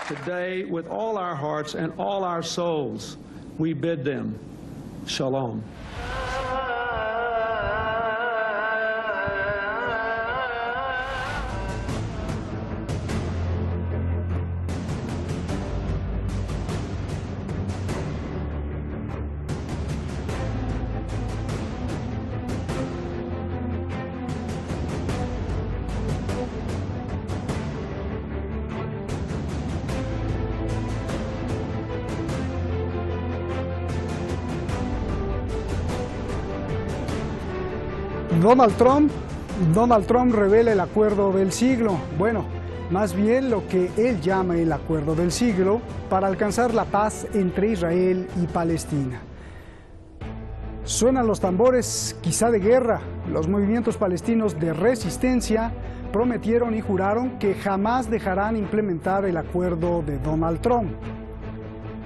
Today, with all our hearts and all our souls, we bid them shalom. Donald Trump revela el acuerdo del siglo. Bueno, más bien lo que él llama el acuerdo del siglo para alcanzar la paz entre Israel y Palestina. Suenan los tambores, quizá de guerra. Los movimientos palestinos de resistencia prometieron y juraron que jamás dejarán implementar el acuerdo de Donald Trump.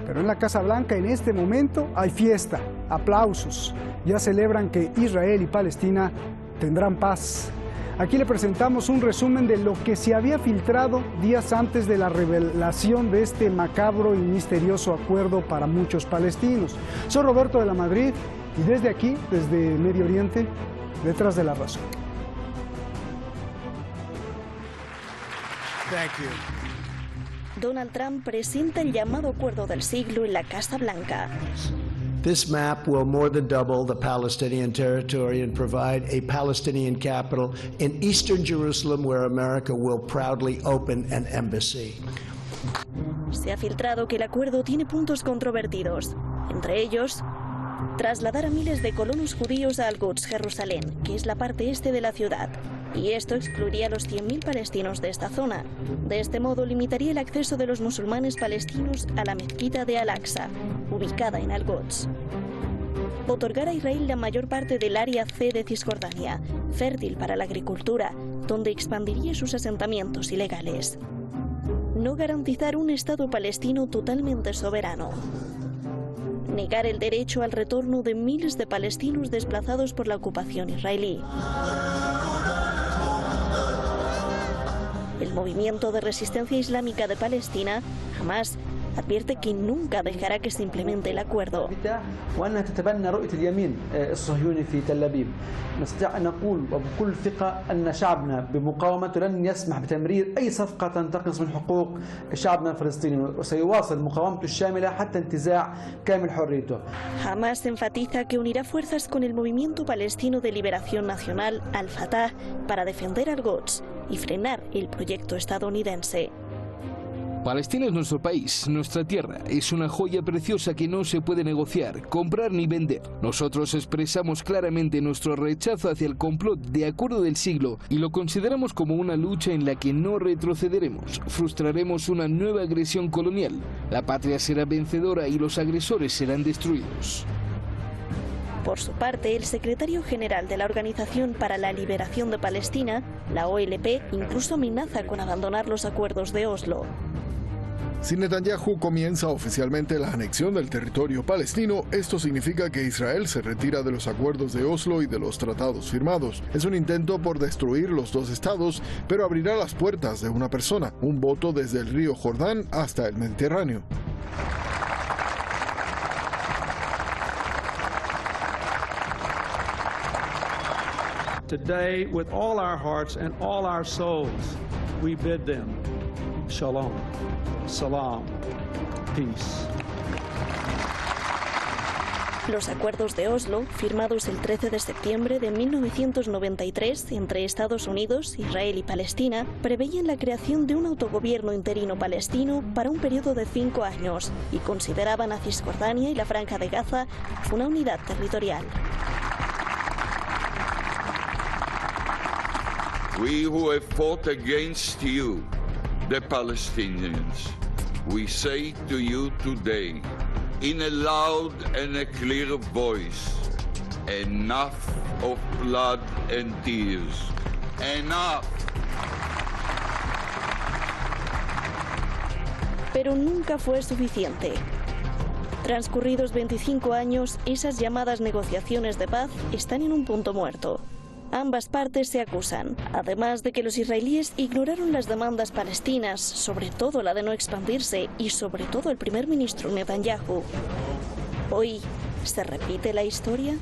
Pero en la Casa Blanca en este momento hay fiesta, aplausos. Ya celebran que Israel y Palestina tendrán paz. Aquí le presentamos un resumen de lo que se había filtrado días antes de la revelación de este macabro y misterioso acuerdo para muchos palestinos. Soy Roberto de la Madrid y desde aquí, desde Medio Oriente, detrás de la razón. Thank you. Donald Trump presenta el llamado acuerdo del siglo en la Casa Blanca. This map will more than double the Palestinian territory and provide a Palestinian capital in eastern Jerusalem where America will proudly open an embassy. Se ha filtrado que el acuerdo tiene puntos controvertidos, entre ellos trasladar a miles de colonos judíos a Al-Quds, Jerusalén, que es la parte este de la ciudad. Y esto excluiría a los 100.000 palestinos de esta zona. De este modo limitaría el acceso de los musulmanes palestinos a la mezquita de Al-Aqsa, ubicada en Al-Quds. Otorgar a Israel la mayor parte del área C de Cisjordania, fértil para la agricultura, donde expandiría sus asentamientos ilegales. No garantizar un Estado palestino totalmente soberano. Negar el derecho al retorno de miles de palestinos desplazados por la ocupación israelí. El movimiento de resistencia islámica de Palestina, Hamas, advierte que nunca dejará que se implemente el acuerdo. Hamas enfatiza que unirá fuerzas con el Movimiento Palestino de Liberación Nacional, Al-Fatah, para defender Al-Quds y frenar el proyecto estadounidense. Palestina es nuestro país, nuestra tierra. Es una joya preciosa que no se puede negociar, comprar ni vender. Nosotros expresamos claramente nuestro rechazo hacia el complot de acuerdo del siglo y lo consideramos como una lucha en la que no retrocederemos. Frustraremos una nueva agresión colonial. La patria será vencedora y los agresores serán destruidos. Por su parte, el secretario general de la Organización para la Liberación de Palestina, la OLP, incluso amenaza con abandonar los acuerdos de Oslo. Si Netanyahu comienza oficialmente la anexión del territorio palestino, esto significa que Israel se retira de los acuerdos de Oslo y de los tratados firmados. Es un intento por destruir los dos estados, pero abrirá las puertas de una persona, un voto desde el río Jordán hasta el Mediterráneo. Today, with all our hearts and all our souls, we bid them shalom, salam, peace. Los acuerdos de Oslo, firmados el 13 de septiembre de 1993 entre Estados Unidos, Israel y Palestina, preveían la creación de un autogobierno interino palestino para un periodo de 5 años y consideraban a Cisjordania y la Franja de Gaza una unidad territorial. We who have fought against you, the Palestinians, we say to you today, in a loud and a clear voice, enough of blood and tears, enough. Pero nunca fue suficiente. Transcurridos 25 años, esas llamadas negociaciones de paz están en un punto muerto. Ambas partes se acusan, además de que los israelíes ignoraron las demandas palestinas, sobre todo la de no expandirse y sobre todo el primer ministro Netanyahu. Hoy, ¿se repite la historia?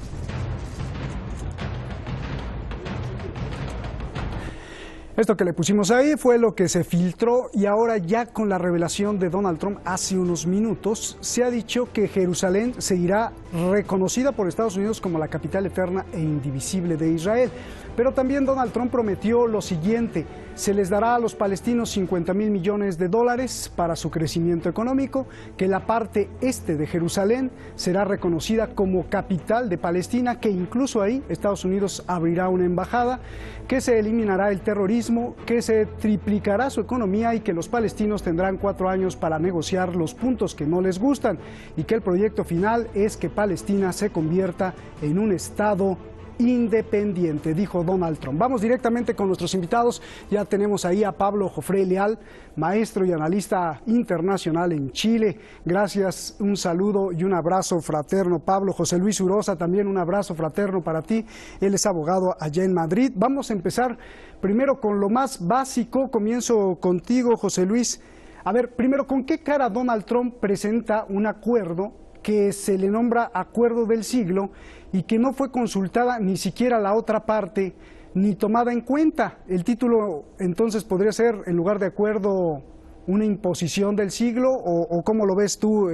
Esto que le pusimos ahí fue lo que se filtró y ahora ya con la revelación de Donald Trump hace unos minutos se ha dicho que Jerusalén seguirá reconocida por Estados Unidos como la capital eterna e indivisible de Israel. Pero también Donald Trump prometió lo siguiente: se les dará a los palestinos 50,000 millones de dólares para su crecimiento económico, que la parte este de Jerusalén será reconocida como capital de Palestina, que incluso ahí Estados Unidos abrirá una embajada, que se eliminará el terrorismo, que se triplicará su economía y que los palestinos tendrán 4 años para negociar los puntos que no les gustan, y que el proyecto final es que Palestina se convierta en un estado independiente, dijo Donald Trump. Vamos directamente con nuestros invitados. Ya tenemos ahí a Pablo Jofré Leal, maestro y analista internacional en Chile. Gracias, un saludo y un abrazo fraterno, Pablo. José Luis Urosa, también un abrazo fraterno para ti. Él es abogado allá en Madrid. Vamos a empezar primero con lo más básico. Comienzo contigo, José Luis. A ver, primero, ¿con qué cara Donald Trump presenta un acuerdo que se le nombra Acuerdo del Siglo y que no fue consultada ni siquiera la otra parte ni tomada en cuenta? El título entonces podría ser, en lugar de acuerdo, una imposición del siglo, o ¿cómo lo ves tú,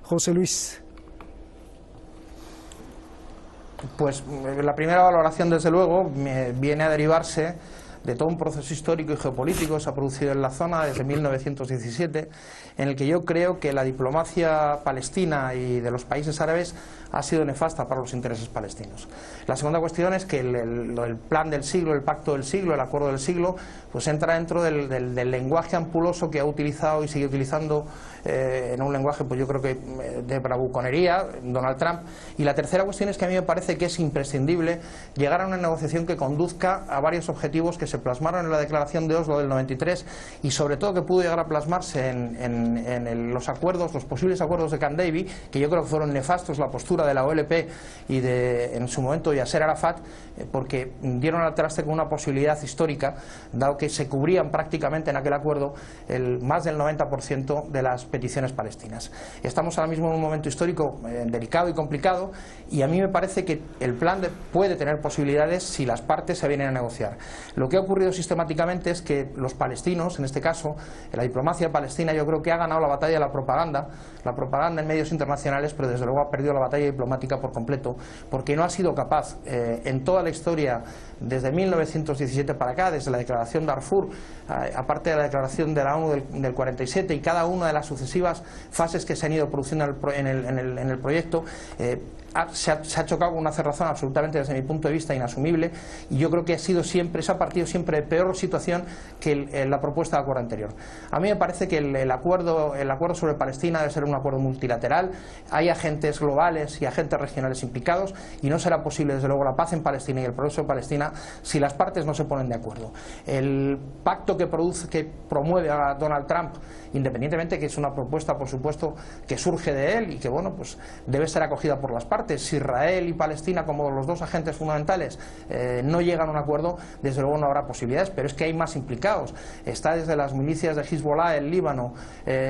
José Luis? Pues la primera valoración, desde luego, viene a derivarse de todo un proceso histórico y geopolítico que se ha producido en la zona desde 1917, en el que yo creo que la diplomacia palestina y de los países árabes ha sido nefasta para los intereses palestinos. La segunda cuestión es que el plan del siglo, el pacto del siglo, el acuerdo del siglo, pues entra dentro del lenguaje ampuloso que ha utilizado y sigue utilizando en un lenguaje, pues yo creo que de bravuconería, Donald Trump. Y la tercera cuestión es que a mí me parece que es imprescindible llegar a una negociación que conduzca a varios objetivos que se plasmaron en la declaración de Oslo del 93 y sobre todo que pudo llegar a plasmarse en los acuerdos, los posibles acuerdos de Camp David, que yo creo que fueron nefastos la postura de la OLP y de, en su momento, Yasser Arafat, porque dieron al traste con una posibilidad histórica, dado que se cubrían prácticamente en aquel acuerdo más del 90% de las peticiones palestinas. Estamos ahora mismo en un momento histórico delicado y complicado, y a mí me parece que el plan puede tener posibilidades si las partes se vienen a negociar. Lo que ha ocurrido sistemáticamente es que los palestinos, en este caso, la diplomacia palestina, yo creo que ha ganado la batalla de la propaganda en medios internacionales, pero desde luego ha perdido la batalla diplomática por completo, porque no ha sido capaz en toda la historia, desde 1917 para acá, desde la declaración de Darfur, aparte de la declaración de la ONU del 47 y cada una de las sucesivas fases que se han ido produciendo en el proyecto, se ha chocado con una cerrazón absolutamente, desde mi punto de vista, inasumible, y yo creo que se ha partido siempre de peor situación que la propuesta de acuerdo anterior. A mí me parece que el acuerdo sobre Palestina debe ser un acuerdo multilateral. Hay agentes globales y agentes regionales implicados, y no será posible, desde luego, la paz en Palestina y el progreso de Palestina si las partes no se ponen de acuerdo. El pacto que promueve a Donald Trump, independientemente que es una propuesta, por supuesto, que surge de él y que, bueno, pues debe ser acogida por las partes. Si Israel y Palestina, como los dos agentes fundamentales, no llegan a un acuerdo, desde luego no habrá posibilidades, pero es que hay más implicados. Está desde las milicias de Hezbollah, el Líbano,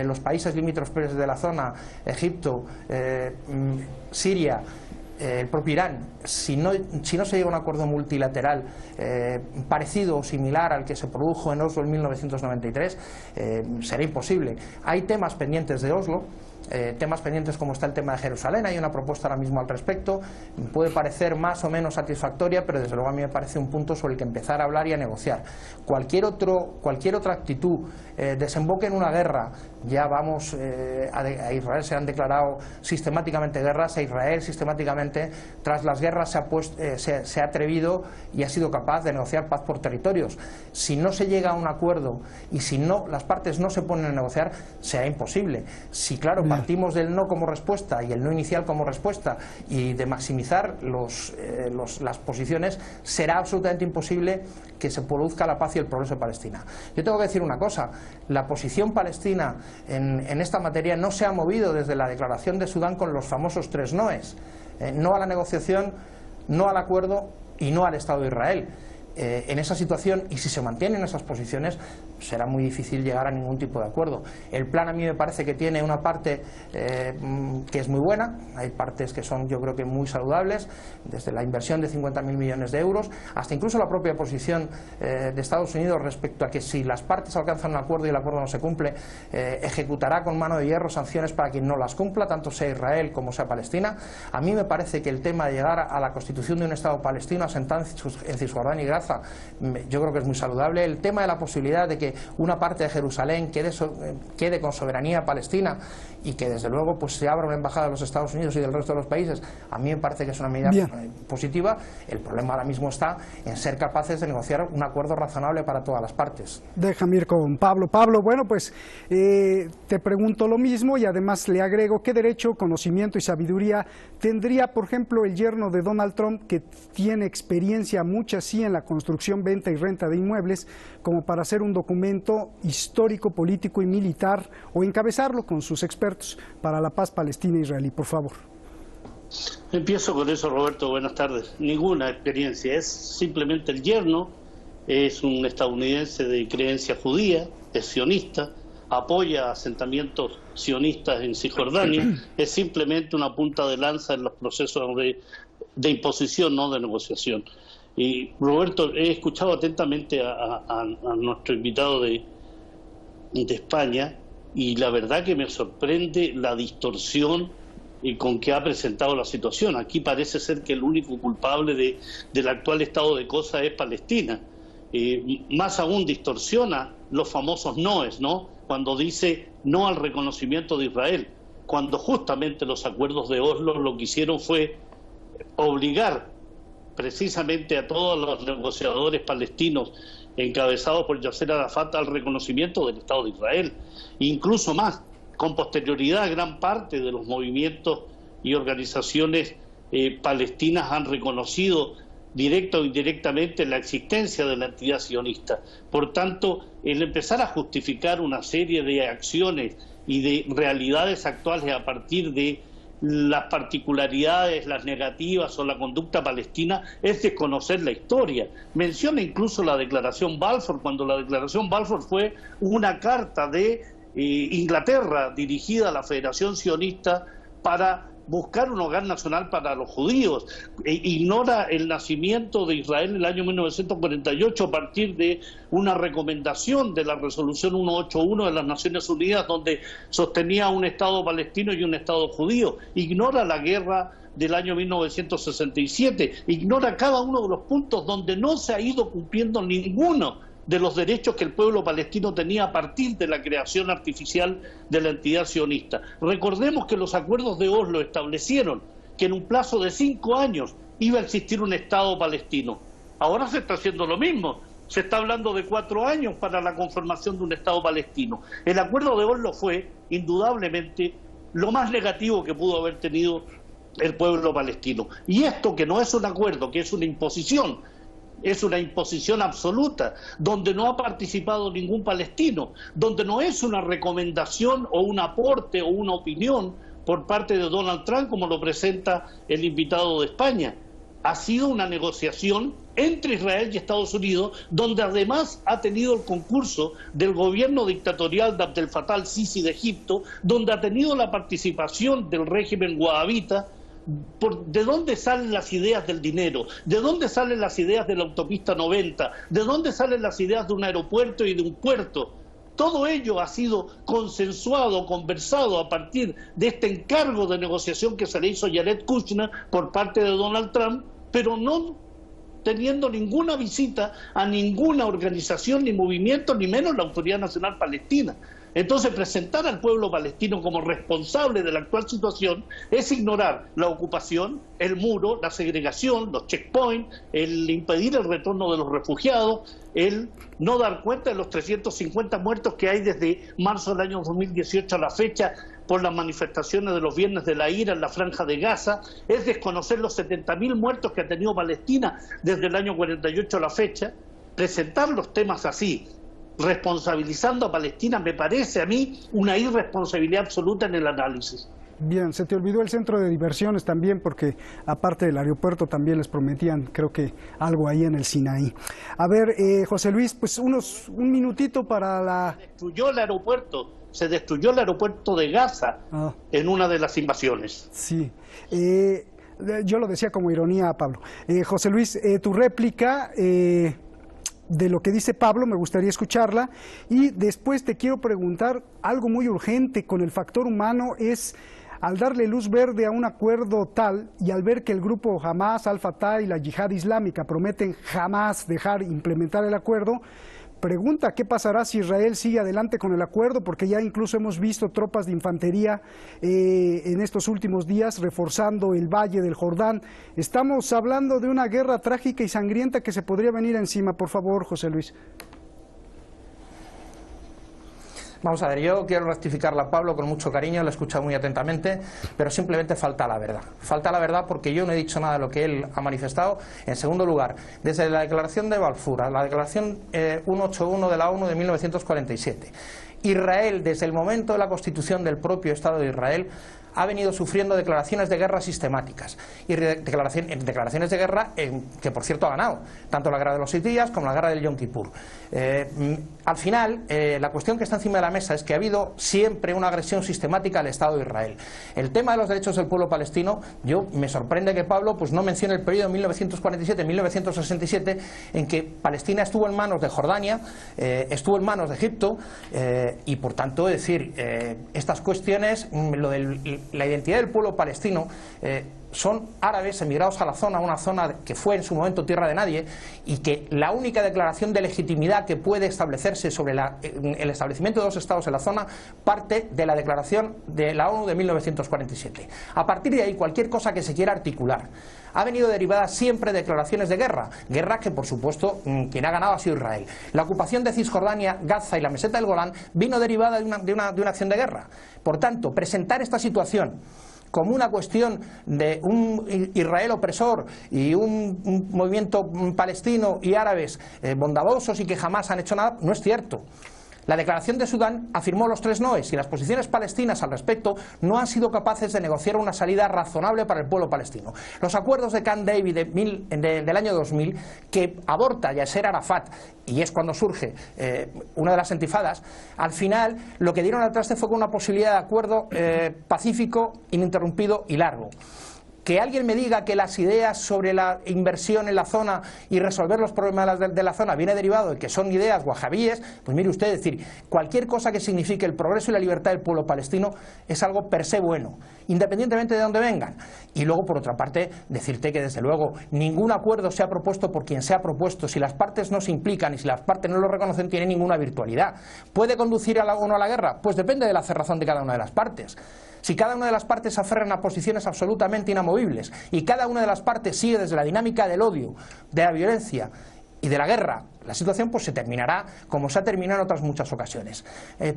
los países limítrofes de la zona, Egipto, Siria, el propio Irán. Si no se llega a un acuerdo multilateral parecido o similar al que se produjo en Oslo en 1993, será imposible. Hay temas pendientes de Oslo, temas pendientes como está el tema de Jerusalén. Hay una propuesta ahora mismo al respecto, puede parecer más o menos satisfactoria, pero desde luego a mí me parece un punto sobre el que empezar a hablar y a negociar. Cualquier otra actitud desemboque en una guerra. Ya vamos, a Israel se han declarado sistemáticamente guerras, a Israel sistemáticamente tras las guerras se ha atrevido y ha sido capaz de negociar paz por territorios. Si no se llega a un acuerdo y si no las partes no se ponen a negociar, será imposible. Si, claro, partimos del no como respuesta y el no inicial como respuesta y de maximizar las posiciones, será absolutamente imposible que se produzca la paz y el progreso de Palestina. Yo tengo que decir una cosa: la posición palestina en esta materia no se ha movido desde la declaración de Sudán con los famosos 3 noes. No a la negociación, no al acuerdo y no al Estado de Israel. En esa situación, y si se mantienen esas posiciones, será muy difícil llegar a ningún tipo de acuerdo. El plan a mí me parece que tiene una parte que es muy buena, hay partes que son, yo creo que muy saludables, desde la inversión de 50.000 millones de euros hasta incluso la propia posición de Estados Unidos respecto a que si las partes alcanzan un acuerdo y el acuerdo no se cumple, ejecutará con mano de hierro sanciones para quien no las cumpla, tanto sea Israel como sea Palestina. A mí me parece que el tema de llegar a la constitución de un Estado palestino asentado en Cisjordania y Gaza, yo creo que es muy saludable. El tema de la posibilidad de que una parte de Jerusalén quede con soberanía palestina y que desde luego pues se abra una embajada de los Estados Unidos y del resto de los países, a mí me parece que es una medida positiva. El problema ahora mismo está en ser capaces de negociar un acuerdo razonable para todas las partes. Déjame ir con Pablo. Pablo, bueno, pues te pregunto lo mismo y además le agrego, ¿qué derecho, conocimiento y sabiduría tendría, por ejemplo, el yerno de Donald Trump, que tiene experiencia mucha sí en la construcción, venta y renta de inmuebles, como para hacer un documento histórico, político y militar o encabezarlo con sus expertos para la paz palestina-israelí? Por favor. Empiezo con eso, Roberto. Buenas tardes. Ninguna experiencia, es simplemente el yerno, es un estadounidense de creencia judía, es sionista, apoya asentamientos sionistas en Cisjordania, es simplemente una punta de lanza en los procesos de imposición, no de negociación. Y Roberto, he escuchado atentamente a nuestro invitado de España, y la verdad que me sorprende la distorsión con que ha presentado la situación. Aquí parece ser que el único culpable del actual estado de cosas es Palestina. Más aún distorsiona los famosos noes, ¿no? Cuando dice no al reconocimiento de Israel, cuando justamente los acuerdos de Oslo lo que hicieron fue obligar precisamente a todos los negociadores palestinos encabezados por Yasser Arafat al reconocimiento del Estado de Israel. Incluso más, con posterioridad, gran parte de los movimientos y organizaciones palestinas han reconocido directa o indirectamente la existencia de la entidad sionista. Por tanto, el empezar a justificar una serie de acciones y de realidades actuales a partir de las particularidades, las negativas o la conducta palestina es desconocer la historia. Menciona incluso la Declaración Balfour, cuando la Declaración Balfour fue una carta de Inglaterra dirigida a la Federación Sionista para buscar un hogar nacional para los judíos. Ignora el nacimiento de Israel en el año 1948 a partir de una recomendación de la resolución 181 de las Naciones Unidas, donde sostenía un Estado palestino y un Estado judío. Ignora la guerra del año 1967, ignora cada uno de los puntos donde no se ha ido cumpliendo ninguno de los derechos que el pueblo palestino tenía a partir de la creación artificial de la entidad sionista. Recordemos que los acuerdos de Oslo establecieron que en un plazo de 5 años iba a existir un Estado palestino. Ahora se está haciendo lo mismo. Se está hablando de 4 años para la conformación de un Estado palestino. El acuerdo de Oslo fue, indudablemente, lo más negativo que pudo haber tenido el pueblo palestino. Y esto, que no es un acuerdo, que es una imposición, es una imposición absoluta, donde no ha participado ningún palestino, donde no es una recomendación o un aporte o una opinión por parte de Donald Trump, como lo presenta el invitado de España. Ha sido una negociación entre Israel y Estados Unidos, donde además ha tenido el concurso del gobierno dictatorial de Abdel Fattah al-Sisi de Egipto, donde ha tenido la participación del régimen wahabita. ¿De dónde salen las ideas del dinero? ¿De dónde salen las ideas de la autopista 90? ¿De dónde salen las ideas de un aeropuerto y de un puerto? Todo ello ha sido consensuado, conversado a partir de este encargo de negociación que se le hizo a Jared Kushner por parte de Donald Trump, pero no teniendo ninguna visita a ninguna organización ni movimiento, ni menos la Autoridad Nacional Palestina. Entonces, presentar al pueblo palestino como responsable de la actual situación es ignorar la ocupación, el muro, la segregación, los checkpoints, el impedir el retorno de los refugiados, el no dar cuenta de los 350 muertos que hay desde marzo del año 2018 a la fecha por las manifestaciones de los Viernes de la Ira en la Franja de Gaza, es desconocer los 70.000 muertos que ha tenido Palestina desde el año 48 a la fecha. Presentar los temas así, responsabilizando a Palestina, me parece a mí una irresponsabilidad absoluta en el análisis. Bien, se te olvidó el centro de diversiones también, porque aparte del aeropuerto también les prometían, creo que algo ahí en el Sinaí. A ver, José Luis, pues un minutito para la... Se destruyó el aeropuerto de Gaza en una de las invasiones. Sí, yo lo decía como ironía, Pablo. José Luis, tu réplica... de lo que dice Pablo, me gustaría escucharla, y después te quiero preguntar algo muy urgente con el factor humano, es al darle luz verde a un acuerdo tal y al ver que el grupo Hamas, Al-Fatah y la Yihad Islámica prometen jamás dejar implementar el acuerdo, pregunta qué pasará si Israel sigue adelante con el acuerdo, porque ya incluso hemos visto tropas de infantería en estos últimos días reforzando el Valle del Jordán. Estamos hablando de una guerra trágica y sangrienta que se podría venir encima. Por favor, José Luis. Vamos a ver, yo quiero rectificarla a Pablo con mucho cariño, lo he escuchado muy atentamente, pero simplemente falta la verdad. Falta la verdad porque yo no he dicho nada de lo que él ha manifestado. En segundo lugar, desde la declaración de Balfour a la declaración 181 de la ONU de 1947, Israel, desde el momento de la constitución del propio Estado de Israel, ha venido sufriendo declaraciones de guerra sistemáticas y declaraciones de guerra que por cierto ha ganado, tanto la guerra de los 6 días como la guerra del Yom Kippur. Al final, la cuestión que está encima de la mesa es que ha habido siempre una agresión sistemática al Estado de Israel. El tema de los derechos del pueblo palestino, me sorprende que Pablo pues no mencione el periodo 1947-1967 en que Palestina estuvo en manos de Jordania, estuvo en manos de Egipto y por tanto, es decir, estas cuestiones, la identidad del pueblo palestino, son árabes emigrados a la zona, una zona que fue en su momento tierra de nadie, y que la única declaración de legitimidad que puede establecerse sobre el establecimiento de 2 estados en la zona parte de la declaración de la ONU de 1947. A partir de ahí, cualquier cosa que se quiera articular ha venido derivada siempre de declaraciones de guerra, guerra que por supuesto quien ha ganado ha sido Israel. La ocupación de Cisjordania, Gaza y la meseta del Golán vino derivada de una acción de guerra. Por tanto, presentar esta situación como una cuestión de un Israel opresor y un movimiento palestino y árabes bondadosos y que jamás han hecho nada, no es cierto. La declaración de Sudán afirmó los 3 noes y las posiciones palestinas al respecto no han sido capaces de negociar una salida razonable para el pueblo palestino. Los acuerdos de Camp David del año 2000, que aborta Yasser Arafat, y es cuando surge una de las intifadas, al final lo que dieron al traste fue con una posibilidad de acuerdo pacífico, ininterrumpido y largo. Que alguien me diga que las ideas sobre la inversión en la zona y resolver los problemas de la zona viene derivado de que son ideas wahabíes, pues mire usted, es decir, cualquier cosa que signifique el progreso y la libertad del pueblo palestino es algo per se bueno, independientemente de dónde vengan. Y luego, por otra parte, decirte que desde luego ningún acuerdo se ha propuesto por quien se ha propuesto. Si las partes no se implican y si las partes no lo reconocen, tiene ninguna virtualidad. ¿Puede conducir o no a la guerra? Pues depende de la cerrazón de cada una de las partes. Si cada una de las partes se aferran a posiciones absolutamente inamovibles y cada una de las partes sigue desde la dinámica del odio, de la violencia y de la guerra, la situación pues se terminará como se ha terminado en otras muchas ocasiones.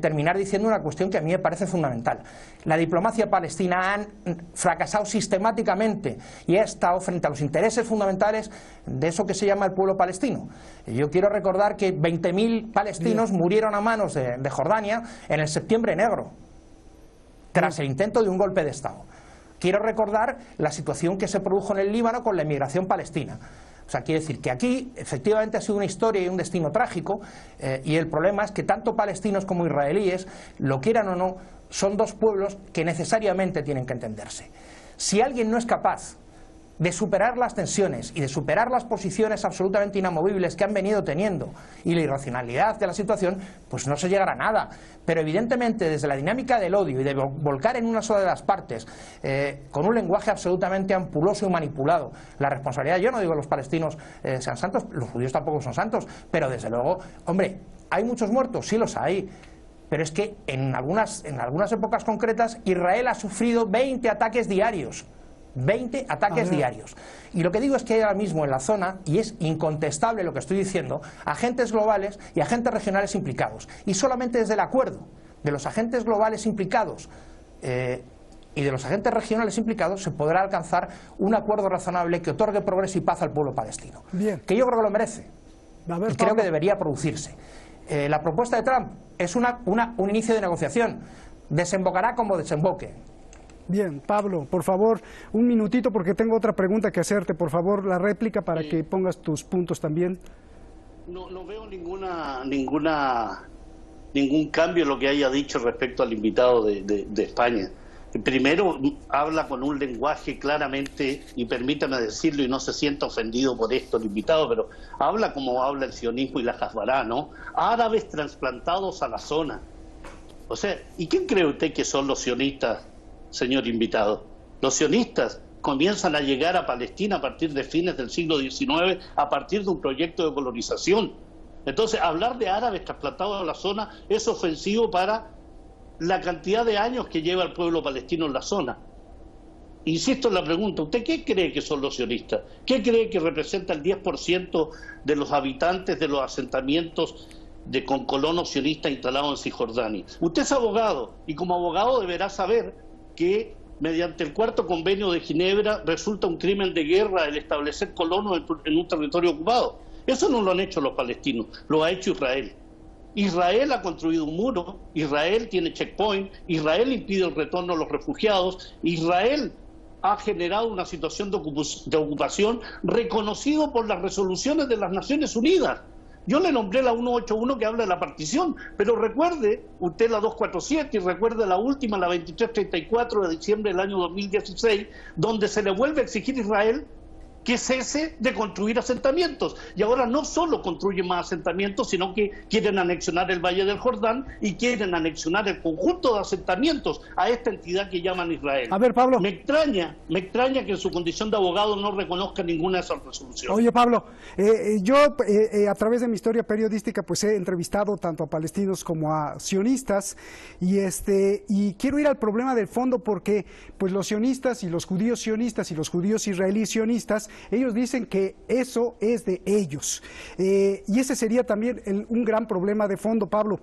Terminar diciendo una cuestión que a mí me parece fundamental. La diplomacia palestina ha fracasado sistemáticamente y ha estado frente a los intereses fundamentales de eso que se llama el pueblo palestino. Yo quiero recordar que 20.000 palestinos murieron a manos de Jordania en el Septiembre Negro, tras el intento de un golpe de Estado. Quiero recordar la situación que se produjo en el Líbano con la inmigración palestina. O sea, quiere decir que aquí efectivamente ha sido una historia y un destino trágico, y el problema es que tanto palestinos como israelíes, lo quieran o no, son 2 pueblos que necesariamente tienen que entenderse. Si alguien no es capaz de superar las tensiones y de superar las posiciones absolutamente inamovibles que han venido teniendo y la irracionalidad de la situación, pues no se llegará a nada. Pero evidentemente desde la dinámica del odio y de volcar en una sola de las partes, con un lenguaje absolutamente ampuloso y manipulado, la responsabilidad, yo no digo que los palestinos sean santos, los judíos tampoco son santos, pero desde luego, hombre, ¿hay muchos muertos? Sí los hay. Pero es que en algunas épocas concretas Israel ha sufrido 20 ataques diarios. 20 ataques diarios. Y lo que digo es que hay ahora mismo en la zona, y es incontestable lo que estoy diciendo, agentes globales y agentes regionales implicados. Y solamente desde el acuerdo de los agentes globales implicados y de los agentes regionales implicados se podrá alcanzar un acuerdo razonable que otorgue progreso y paz al pueblo palestino. Bien. Que yo creo que lo merece. Y creo que debería producirse. La propuesta de Trump es un inicio de negociación. Desembocará como desemboque. Bien, Pablo, por favor, un minutito porque tengo otra pregunta que hacerte. Por favor, la réplica para que pongas tus puntos también. No veo ningún cambio en lo que haya dicho respecto al invitado de España. Primero, habla con un lenguaje claramente, y permítame decirlo y no se sienta ofendido por esto el invitado, pero habla como habla el sionismo y la Hasbará, ¿no? Árabes trasplantados a la zona. O sea, ¿y quién cree usted que son los sionistas, señor invitado? Los sionistas comienzan a llegar a Palestina a partir de fines del siglo XIX, a partir de un proyecto de colonización. Entonces, hablar de árabes trasplantados a la zona es ofensivo para la cantidad de años que lleva el pueblo palestino en la zona. Insisto en la pregunta, ¿usted qué cree que son los sionistas? ¿Qué cree que representa el 10% de los habitantes de los asentamientos con colonos sionistas instalados en Cisjordania? Usted es abogado y como abogado deberá saber que mediante el Cuarto Convenio de Ginebra resulta un crimen de guerra el establecer colonos en un territorio ocupado. Eso no lo han hecho los palestinos, lo ha hecho Israel. Israel ha construido un muro, Israel tiene checkpoint, Israel impide el retorno a los refugiados, Israel ha generado una situación de ocupación reconocido por las resoluciones de las Naciones Unidas. Yo le nombré la 181 que habla de la partición, pero recuerde usted la 247 y recuerde la última, la 2334 de diciembre del año 2016, donde se le vuelve a exigir a Israel que cese de construir asentamientos. Y ahora no solo construyen más asentamientos, sino que quieren anexionar el Valle del Jordán y quieren anexionar el conjunto de asentamientos a esta entidad que llaman Israel. A ver, Pablo. Me extraña que en su condición de abogado no reconozca ninguna de esas resoluciones. Oye, Pablo, yo a través de mi historia periodística pues he entrevistado tanto a palestinos como a sionistas y quiero ir al problema del fondo porque pues los sionistas y los judíos sionistas y los judíos israelíes sionistas, ellos dicen que eso es de ellos. Y ese sería también un gran problema de fondo, Pablo.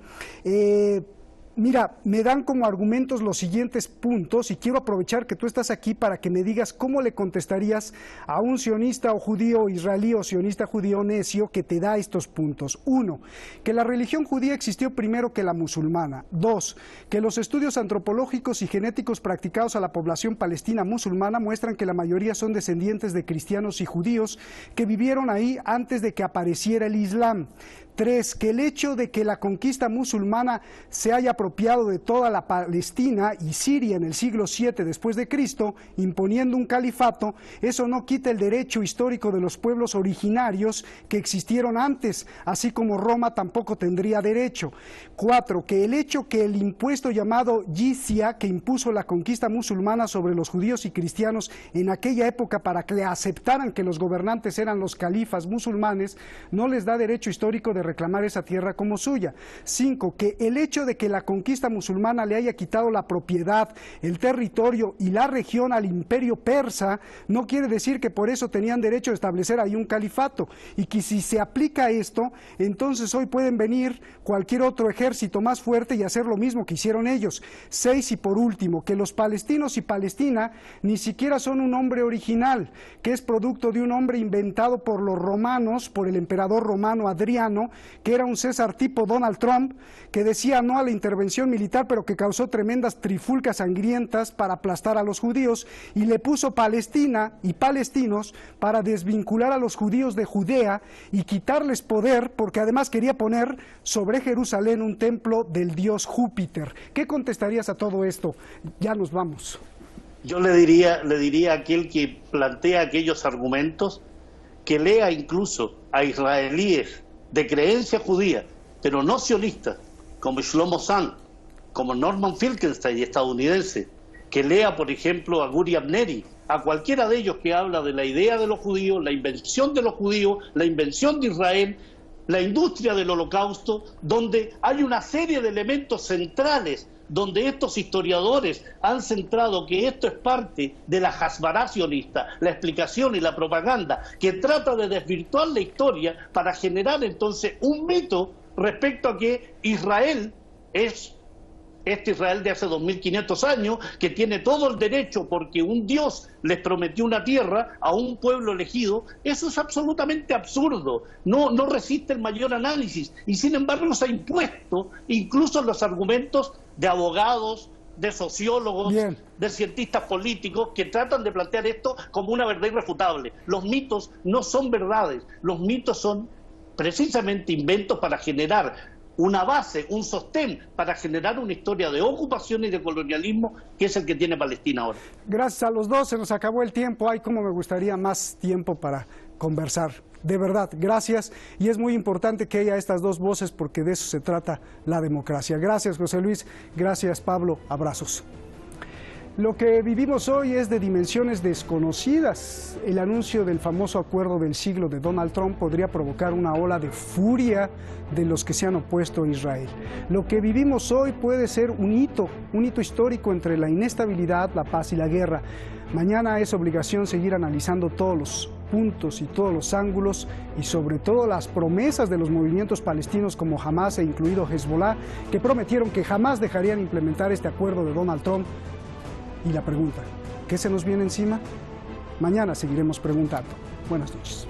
Mira, me dan como argumentos los siguientes puntos y quiero aprovechar que tú estás aquí para que me digas cómo le contestarías a un sionista o judío israelí o sionista judío necio que te da estos puntos. 1. Que la religión judía existió primero que la musulmana. 2. Que los estudios antropológicos y genéticos practicados a la población palestina musulmana muestran que la mayoría son descendientes de cristianos y judíos que vivieron ahí antes de que apareciera el Islam. 3. Que el hecho de que la conquista musulmana se haya apropiado de toda la Palestina y Siria en el siglo VII después de Cristo, imponiendo un califato, eso no quita el derecho histórico de los pueblos originarios que existieron antes, así como Roma tampoco tendría derecho. 4. Que el hecho que el impuesto llamado jizya que impuso la conquista musulmana sobre los judíos y cristianos en aquella época para que aceptaran que los gobernantes eran los califas musulmanes, no les da derecho histórico de reclamar esa tierra como suya. 5. Que el hecho de que la conquista musulmana le haya quitado la propiedad, el territorio y la región al imperio persa no quiere decir que por eso tenían derecho a establecer ahí un califato y que si se aplica esto, entonces hoy pueden venir cualquier otro ejército más fuerte y hacer lo mismo que hicieron ellos. 6. Y por último, que los palestinos y Palestina ni siquiera son un hombre original, que es producto de un hombre inventado por los romanos, por el emperador romano Adriano, que era un César tipo Donald Trump, que decía no a la intervención militar, pero que causó tremendas trifulcas sangrientas para aplastar a los judíos, y le puso Palestina y palestinos para desvincular a los judíos de Judea y quitarles poder, porque además quería poner sobre Jerusalén un templo del dios Júpiter. ¿Qué contestarías a todo esto? Ya nos vamos. Yo le diría a aquel que plantea aquellos argumentos que lea incluso a israelíes de creencia judía, pero no sionistas, como Shlomo Zahn, como Norman Finkelstein, estadounidense, que lea, por ejemplo, a Guri Abneri, a cualquiera de ellos que habla de la idea de los judíos, la invención de los judíos, la invención de Israel, la industria del holocausto, donde hay una serie de elementos centrales, donde estos historiadores han centrado que esto es parte de la Hasbará sionista, la explicación y la propaganda, que trata de desvirtuar la historia para generar entonces un mito respecto a que Israel es este Israel de hace 2500 años, que tiene todo el derecho porque un Dios les prometió una tierra a un pueblo elegido. Eso es absolutamente absurdo, no resiste el mayor análisis, y sin embargo se ha impuesto incluso los argumentos de abogados, de sociólogos, Bien. de cientistas políticos que tratan de plantear esto como una verdad irrefutable. Los mitos no son verdades, los mitos son precisamente inventos para generar una base, un sostén, para generar una historia de ocupación y de colonialismo que es el que tiene Palestina ahora. Gracias a los dos, se nos acabó el tiempo. Ay, cómo me gustaría más tiempo para conversar. De verdad, gracias. Y es muy importante que haya estas dos voces porque de eso se trata la democracia. Gracias, José Luis. Gracias, Pablo. Abrazos. Lo que vivimos hoy es de dimensiones desconocidas. El anuncio del famoso acuerdo del siglo de Donald Trump podría provocar una ola de furia de los que se han opuesto a Israel. Lo que vivimos hoy puede ser un hito histórico entre la inestabilidad, la paz y la guerra. Mañana es obligación seguir analizando todos los puntos y todos los ángulos y sobre todo las promesas de los movimientos palestinos como Hamas e incluido Hezbollah, que prometieron que jamás dejarían implementar este acuerdo de Donald Trump. Y la pregunta, ¿qué se nos viene encima? Mañana seguiremos preguntando. Buenas noches.